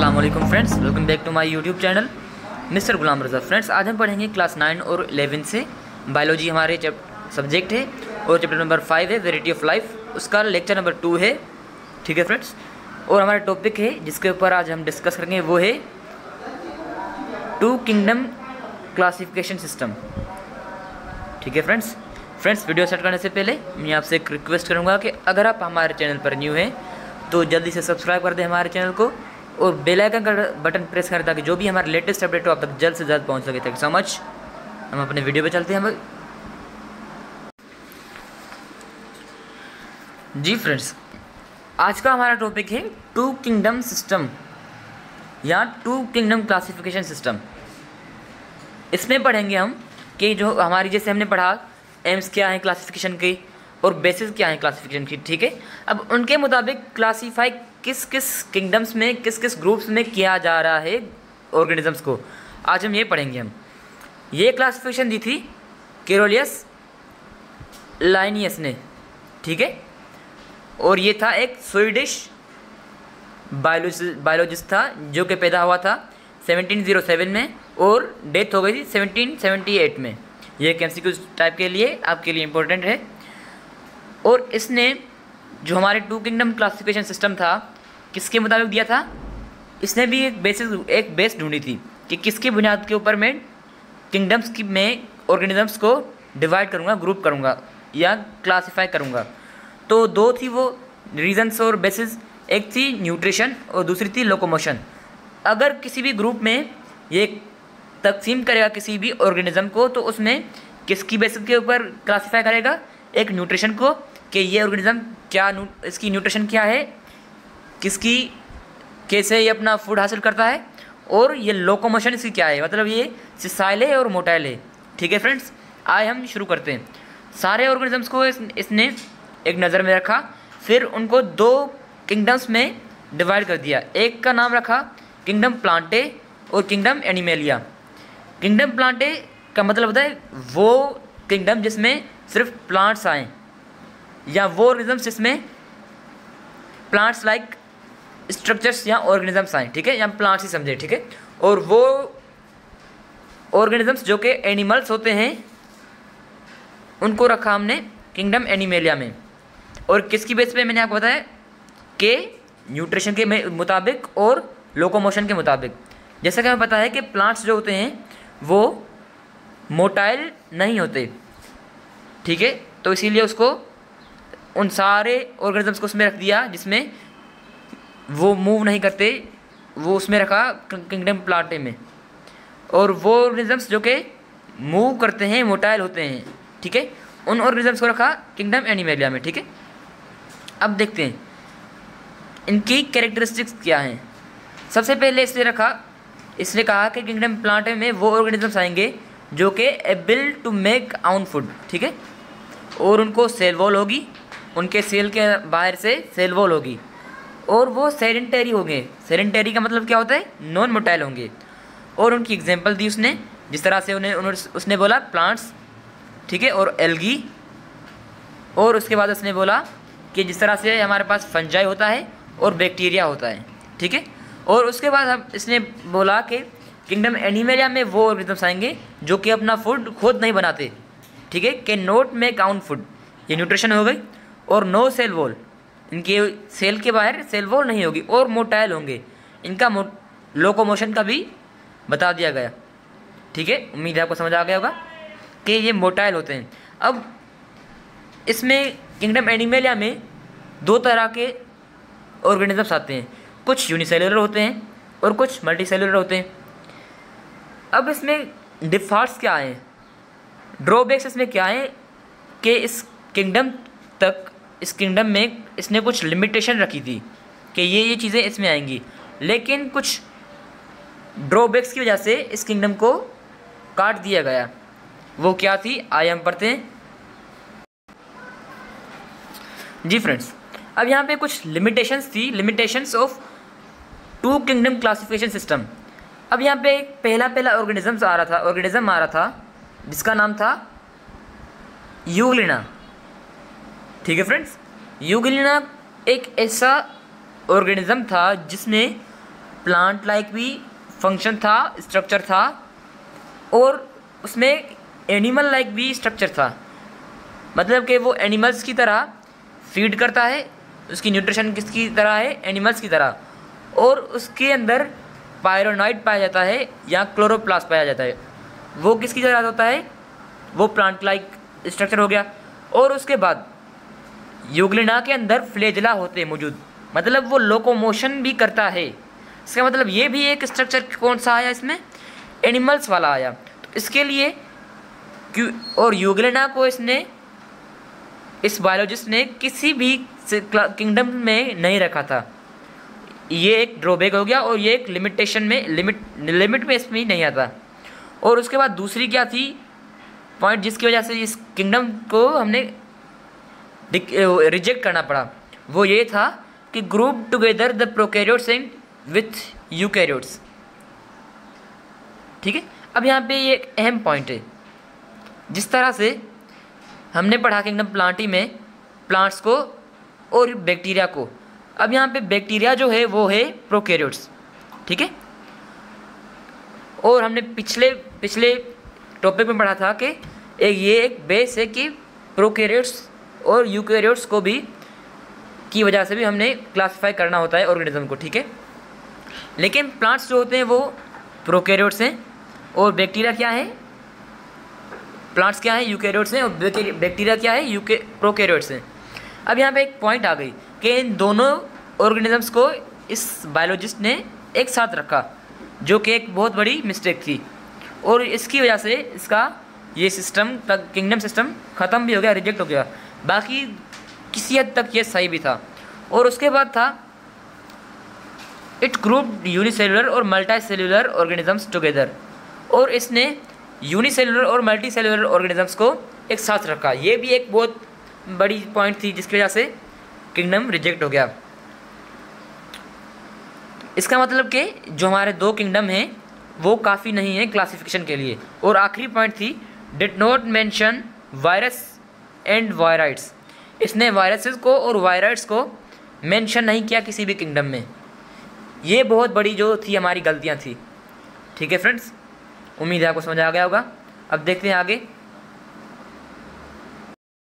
अस्सलाम वालेकुम friends, welcome back to my YouTube channel mister Ghulam Raza. Friends, आज हम पढ़ेंगे क्लास 9 और 11 से बायोलॉजी हमारे सब्जेक्ट है और चैप्टर नंबर 5 है वेराइटी ऑफ लाइफ, उसका लेक्चर नंबर 2 है। ठीक है फ्रेंड्स, और हमारा टॉपिक है जिसके ऊपर आज हम डिस्कस करेंगे वो है 2 किंगडम क्लासिफिकेशन सिस्टम। ठीक है फ्रेंड्स, वीडियो स्टार्ट करने से पहले मैं आपसे एक रिक्वेस्ट करूँगा कि अगर आप हमारे चैनल पर न्यू हैं तो जल्दी से सब्सक्राइब कर दें हमारे चैनल को और बेल आइकन का बटन प्रेस करें ताकि जो भी हमारे लेटेस्ट अपडेट हो आप तक जल्द से जल्द पहुंच सके। Thank you so much. हम अपने वीडियो पे चलते हैं। जी फ्रेंड्स, आज का हमारा टॉपिक है 2 किंगडम सिस्टम या 2 किंगडम क्लासिफिकेशन सिस्टम। इसमें पढ़ेंगे हम कि जो हमारी जैसे हमने पढ़ा एम्स क्या है क्लासिफिकेशन की और बेसिस क्या है क्लासिफिकेशन की। ठीक है, अब उनके मुताबिक क्लासीफाई किस किस किंगडम्स में किस किस ग्रुप्स में किया जा रहा है ऑर्गेनिजम्स को, आज हम ये पढ़ेंगे। हम ये क्लासिफिकेशन दी थी कैरोलियस लाइनियस ने। ठीक है, और ये था एक स्वीडिश बायोलॉजिस्ट था जो कि पैदा हुआ था 1707 में और डेथ हो गई थी 1778 में। ये एक MCQ टाइप के लिए आपके लिए इम्पोर्टेंट है। और इसने जो हमारे 2 किंगडम क्लासिफिकेशन सिस्टम था किसके मुताबिक दिया था, इसने भी एक बेस ढूंढी थी कि किसकी बुनियाद के ऊपर मैं किंगडम्स की में ऑर्गेनिजम्स को डिवाइड करूँगा, ग्रुप करूँगा या क्लासीफाई करूँगा। तो 2 थी वो रीजंस और बेसिस, एक थी न्यूट्रिशन और दूसरी थी लोकोमोशन। अगर किसी भी ग्रुप में ये तकसीम करेगा किसी भी ऑर्गेनिज्म को तो उसमें किसकी बेसिस के ऊपर क्लासीफाई करेगा, एक न्यूट्रिशन को कि ये ऑर्गेनिज्म क्या इसकी न्यूट्रिशन क्या है, किसकी कैसे ये अपना फूड हासिल करता है, और ये लोकोमोशन इसकी क्या है, मतलब ये सिसाइल है और मोटाइल है। ठीक है फ्रेंड्स, आए हम शुरू करते हैं। सारे ऑर्गेनिजम्स को इसने एक नज़र में रखा, फिर उनको 2 किंगडम्स में डिवाइड कर दिया। एक का नाम रखा किंगडम प्लांटे और किंगडम एनिमेलिया। किंगडम प्लांटे का मतलब होता है वो किंगडम जिसमें सिर्फ प्लांट्स आएँ या वो ऑर्गेनिजम्स जिसमें प्लांट्स लाइक स्ट्रक्चर्स या ऑर्गेनिजम्स आए। ठीक है, या प्लांट्स ही समझे। ठीक है, और वो ऑर्गेनिजम्स जो कि एनिमल्स होते हैं उनको रखा हमने किंगडम एनिमेलिया में। और किसकी बेस पे मैंने आपको बताया कि न्यूट्रिशन के मुताबिक और लोकोमोशन के मुताबिक। जैसा कि हमें पता है कि प्लांट्स जो होते हैं वो मोटाइल नहीं होते। ठीक है, तो इसीलिए उसको उन सारे ऑर्गेनिजम्स को उसमें रख दिया जिसमें वो मूव नहीं करते, वो उसमें रखा किंगडम प्लांटे में। और वो ऑर्गेनिजम्स जो कि मूव करते हैं, मोटाइल होते हैं, ठीक है, उन ऑर्गेनिजम्स को रखा किंगडम एनिमेलिया में। ठीक है, अब देखते हैं इनकी कैरेक्टरिस्टिक्स क्या हैं। सबसे पहले इसने कहा कि किंगडम प्लांटे में वो ऑर्गेनिजम्स आएंगे जो कि एबल टू मेक आउन फूड। ठीक है, और उनको सेल वॉल होगी, उनके सेल के बाहर से सेल वॉल होगी, और वो सेडेंटरी होंगे। सेडेंटरी का मतलब क्या होता है, नॉन मोटाइल होंगे। और उनकी एग्जांपल दी उसने, जिस तरह से उसने बोला प्लांट्स, ठीक है, और एल्गी। और उसके बाद उसने बोला कि जिस तरह से हमारे पास फंजाई होता है और बैक्टीरिया होता है। ठीक है, और उसके बाद इसने बोला कि किंगडम एनिमेलिया में वो ऑर्गेनिजम्स आएंगे जो कि अपना फूड खुद नहीं बनाते। ठीक है, कि नॉट मेक आउन फूड, ये न्यूट्रिशन हो गई। और नो सेल वॉल, इनके सेल के बाहर सेल वॉल नहीं होगी, और मोटाइल होंगे। इनका लोकोमोशन का भी बता दिया गया। ठीक है, उम्मीद है आपको समझ आ गया होगा कि ये मोटाइल होते हैं। अब इसमें किंगडम एनिमेलिया में 2 तरह के ऑर्गेनिजम्स आते हैं, कुछ यूनिसेलुलर होते हैं और कुछ मल्टीसेलुलर होते हैं। अब इसमें डिफॉल्ट्स क्या हैं, ड्रॉबैक्स इसमें क्या है कि इस किंगडम में इसने कुछ लिमिटेशन रखी थी कि ये चीज़ें इसमें आएंगी, लेकिन कुछ ड्रॉबैक्स की वजह से इस किंगडम को काट दिया गया। वो क्या थी, आइए हम पढ़ते हैं। जी फ्रेंड्स, अब यहाँ पे कुछ लिमिटेशंस थी, limitations of 2 kingdom classification system. अब यहाँ पे एक पहला ऑर्गेनिज्म आ रहा था जिसका नाम था यूग्लिना। ठीक है फ्रेंड्स, यूग्लिना एक ऐसा ऑर्गेनिज्म था जिसमें प्लांट लाइक भी फंक्शन था, स्ट्रक्चर था, और उसमें एनिमल लाइक भी स्ट्रक्चर था। मतलब कि वो एनिमल्स की तरह फीड करता है, उसकी न्यूट्रिशन किसकी तरह है, एनिमल्स की तरह, और उसके अंदर पायरोनाइड पाया जाता है या क्लोरोप्लास्ट पाया जाता है। वो किसकी तरह होता है, वो प्लांट लाइक स्ट्रक्चर हो गया। और उसके बाद यूग्लिना के अंदर फ्लेजला होते हैं मौजूद, मतलब वो लोकोमोशन भी करता है। इसका मतलब ये भी एक स्ट्रक्चर कौन सा आया इसमें, एनिमल्स वाला आया। तो इसके लिए और यूग्लिना को इसने, इस बायोलॉजिस्ट ने किसी भी किंगडम में नहीं रखा था। ये एक ड्रॉबैक हो गया, और ये एक लिमिटेशन में लिमिट में इसमें ही नहीं आता। और उसके बाद दूसरी क्या थी पॉइंट जिसकी वजह से इस किंगडम को हमने रिजेक्ट करना पड़ा, वो ये था कि group together the prokaryotes and with eukaryotes. ठीक है, अब यहाँ पे ये एक अहम पॉइंट है। जिस तरह से हमने पढ़ा किंगडम प्लांटी में प्लांट्स को और बैक्टीरिया को, अब यहाँ पे बैक्टीरिया जो है वो है प्रोकैरियोट्स। ठीक है, और हमने पिछले टॉपिक में पढ़ा था कि ये एक बेस है कि प्रोकैरियोट्स और यूकैरियोट्स को भी की वजह से भी हमने क्लासिफाई करना होता है ऑर्गेनिज्म को। ठीक है, लेकिन प्लांट्स जो होते हैं वो प्रोकैरियोट्स हैं, और बैक्टीरिया क्या है, प्लांट्स क्या है, यूकैरियोट्स हैं, और बैक्टीरिया क्या है, प्रोकैरियोट्स हैं। अब यहाँ पे एक पॉइंट आ गई कि इन दोनों ऑर्गेनिजम्स को इस बायोलॉजिस्ट ने एक साथ रखा, जो कि एक बहुत बड़ी मिस्टेक थी, और इसकी वजह से इसका ये सिस्टम तक किंगडम सिस्टम ख़त्म भी हो गया, रिजेक्ट हो गया। बाकी किसी हद तक ये सही भी था। और उसके बाद था इट ग्रुप यूनिसेलुलर और मल्टी सेलुलर ऑर्गेनिजम्स टुगेदर, और इसने यूनिसेलुलर और मल्टी सेलुलर ऑर्गेनिजम्स को एक साथ रखा। ये भी एक बहुत बड़ी पॉइंट थी जिसकी वजह से किंगडम रिजेक्ट हो गया। इसका मतलब कि जो हमारे दो किंगडम हैं वो काफ़ी नहीं है क्लासिफिकेशन के लिए। और आखिरी पॉइंट थी did not mention virus and viroids, इसने वायरसेस को और वायराइड्स को मेंशन नहीं किया किसी भी किंगडम में। ये बहुत बड़ी जो थी हमारी गलतियाँ थी। ठीक है फ्रेंड्स, उम्मीद है आपको समझ आ गया होगा। अब देखते हैं आगे।